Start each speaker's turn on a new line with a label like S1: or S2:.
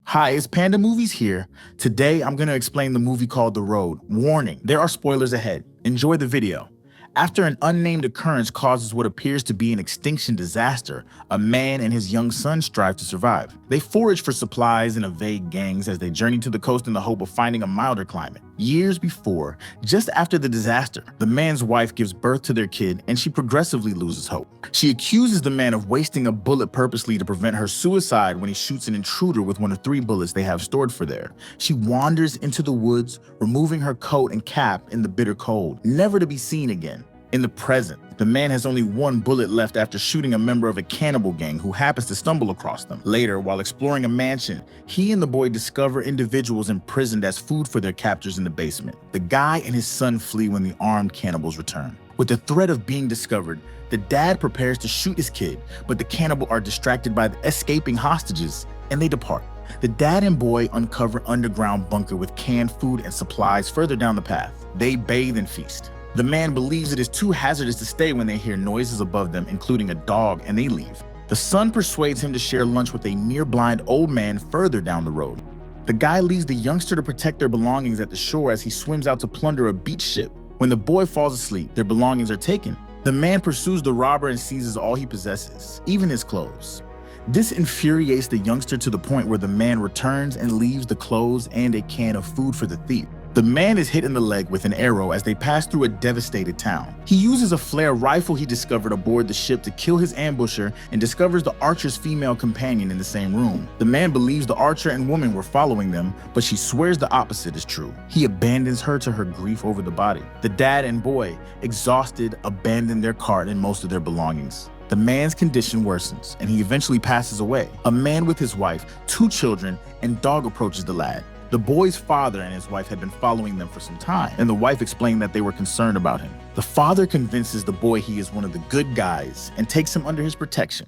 S1: Hi, it's Panda Movies here. Today, I'm going to explain the movie called The Road. Warning, there are spoilers ahead. Enjoy the video. After an unnamed occurrence causes what appears to be an extinction disaster, a man and his young son strive to survive. They forage for supplies and evade gangs as they journey to the coast in the hope of finding a milder climate. Years before, just after the disaster, the man's wife gives birth to their kid and she progressively loses hope. She accuses the man of wasting a bullet purposely to prevent her suicide when he shoots an intruder with one of 3 bullets they have stored for there. She wanders into the woods, removing her coat and cap in the bitter cold, never to be seen again. In the present, the man has only 1 bullet left after shooting a member of a cannibal gang who happens to stumble across them. Later, while exploring a mansion, he and the boy discover individuals imprisoned as food for their captors in the basement. The guy and his son flee when the armed cannibals return. With the threat of being discovered, the dad prepares to shoot his kid, but the cannibal are distracted by the escaping hostages and they depart. The dad and boy uncover underground bunker with canned food and supplies further down the path. They bathe and feast. The man believes it is too hazardous to stay when they hear noises above them, including a dog, and they leave. The son persuades him to share lunch with a near-blind old man further down the road. The guy leaves the youngster to protect their belongings at the shore as he swims out to plunder a beach ship. When the boy falls asleep, their belongings are taken. The man pursues the robber and seizes all he possesses, even his clothes. This infuriates the youngster to the point where the man returns and leaves the clothes and a can of food for the thief. The man is hit in the leg with an arrow as they pass through a devastated town. He uses a flare rifle he discovered aboard the ship to kill his ambusher and discovers the archer's female companion in the same room. The man believes the archer and woman were following them, but she swears the opposite is true. He abandons her to her grief over the body. The dad and boy, exhausted, abandon their cart and most of their belongings. The man's condition worsens, and he eventually passes away. A man with his wife, 2 children, and dog approaches the lad. The boy's father and his wife had been following them for some time, and the wife explained that they were concerned about him. The father convinces the boy he is one of the good guys and takes him under his protection.